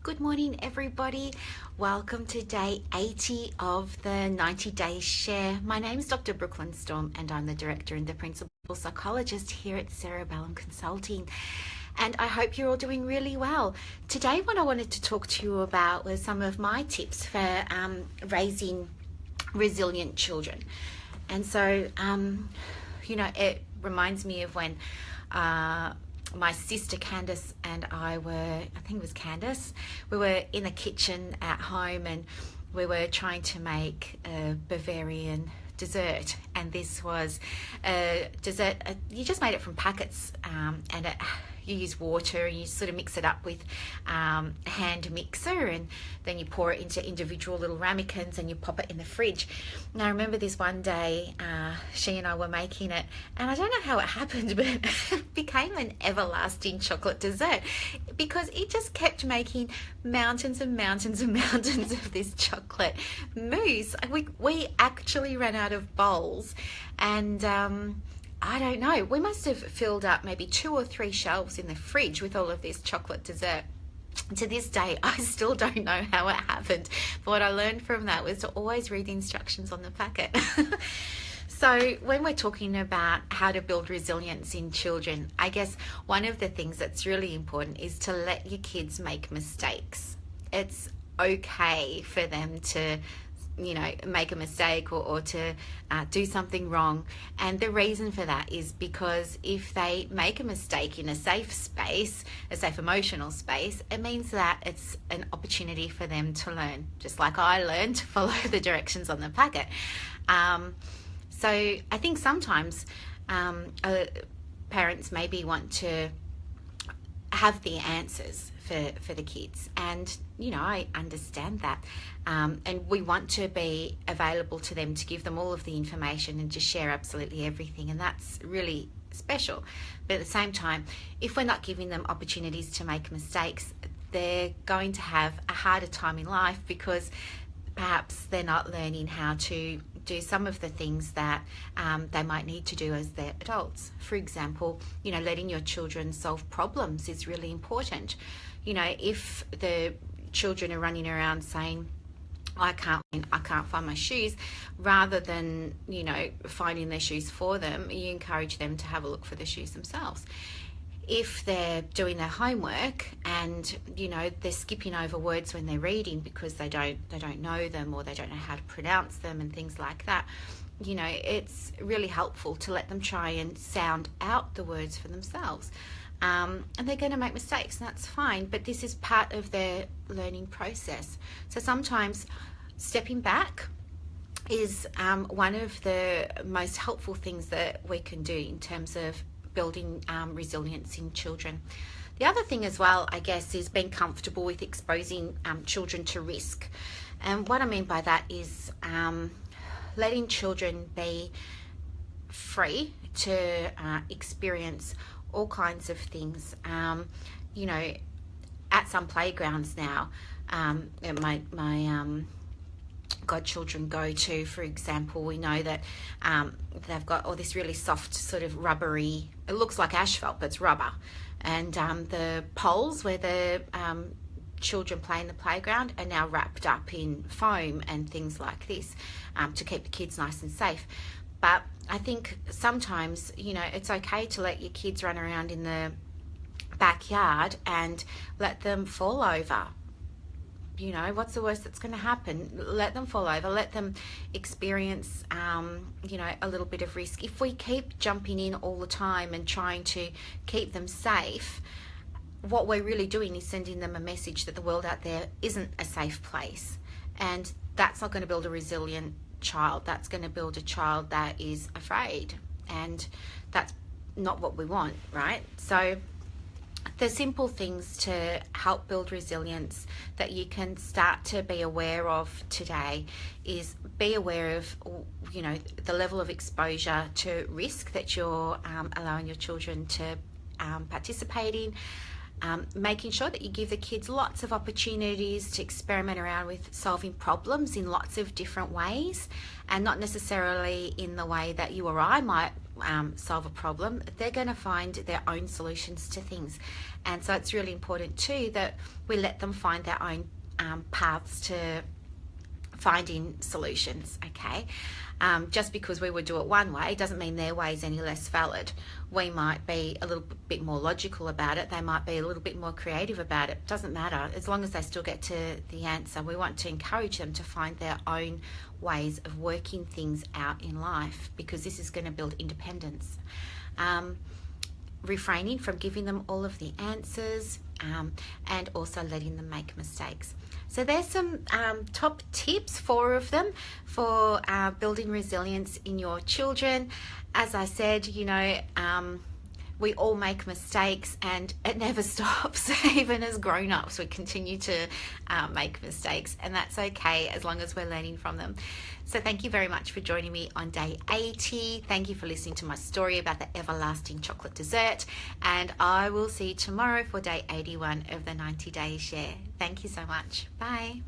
Good morning, everybody. Welcome to day 80 of the 90 Day Share. My name is Dr. Brooklyn Storme, and I'm the director and the principal psychologist here at Cerebellum Consulting. And I hope you're all doing really well. Today, what I wanted to talk to you about was some of my tips for raising resilient children. And so, it reminds me of when my sister Candace and I we were in the kitchen at home and we were trying to make a Bavarian dessert, and this was a dessert, you just made it from packets, and you use water and you sort of mix it up with a hand mixer, and then you pour it into individual little ramekins and you pop it in the fridge. And I remember this one day, she and I were making it, and I don't know how it happened, but it became an everlasting chocolate dessert because it just kept making mountains and mountains and mountains of this chocolate mousse. We actually ran out of bowls, and I don't know, we must have filled up maybe 2 or 3 shelves in the fridge with all of this chocolate dessert. To this day, I still don't know how it happened, but what I learned from that was to always read the instructions on the packet. So when we're talking about how to build resilience in children, I guess one of the things that's really important is to let your kids make mistakes. It's okay for them to make a mistake or to do something wrong. And the reason for that is because if they make a mistake in a safe space, a safe emotional space, it means that it's an opportunity for them to learn, just like I learned to follow the directions on the packet. So I think sometimes parents maybe want to have the answers for the kids, and I understand that, and we want to be available to them to give them all of the information and just share absolutely everything, and that's really special. But at the same time, if we're not giving them opportunities to make mistakes, they're going to have a harder time in life because perhaps they're not learning how to do some of the things that they might need to do as they're adults. For example, letting your children solve problems is really important. If the children are running around saying, I can't find my shoes, rather than, finding their shoes for them, you encourage them to have a look for the shoes themselves. If they're doing their homework and they're skipping over words when they're reading because they don't know them, or they don't know how to pronounce them and things like that, it's really helpful to let them try and sound out the words for themselves. And they're going to make mistakes, and that's fine, but this is part of their learning process. So sometimes stepping back is one of the most helpful things that we can do in terms of building resilience in children. The other thing as well, I guess, is being comfortable with exposing children to risk. And what I mean by that is letting children be free to experience all kinds of things. At some playgrounds now, my godchildren go to, for example, we know that they've got all this really soft sort of rubbery, it looks like asphalt, but it's rubber. And the poles where the children play in the playground are now wrapped up in foam and things like this to keep the kids nice and safe. But I think sometimes, it's okay to let your kids run around in the backyard and let them fall over. What's the worst that's going to happen? Let them fall over, let them experience, a little bit of risk. If we keep jumping in all the time and trying to keep them safe, what we're really doing is sending them a message that the world out there isn't a safe place. And that's not going to build a resilient child. That's going to build a child that is afraid. And that's not what we want, right? So the simple things to help build resilience that you can start to be aware of today is be aware of, the level of exposure to risk that you're allowing your children to participate in. making sure that you give the kids lots of opportunities to experiment around with solving problems in lots of different ways, and not necessarily in the way that you or I might solve a problem. They're going to find their own solutions to things, and so it's really important too that we let them find their own paths to finding solutions. Okay, just because we would do it one way doesn't mean their way is any less valid. We might be a little bit more logical about it, they might be a little bit more creative about it. Doesn't matter, as long as they still get to the answer. We want to encourage them to find their own ways of working things out in life, because this is going to build independence. Refraining from giving them all of the answers, and also letting them make mistakes. So there's some top tips, 4 of them, for building resilience in your children. As I said, we all make mistakes, and it never stops. Even as grown-ups, we continue to make mistakes, and that's okay as long as we're learning from them. So thank you very much for joining me on day 80. Thank you for listening to my story about the everlasting chocolate dessert, and I will see you tomorrow for day 81 of the 90 Day Share. Thank you so much. Bye.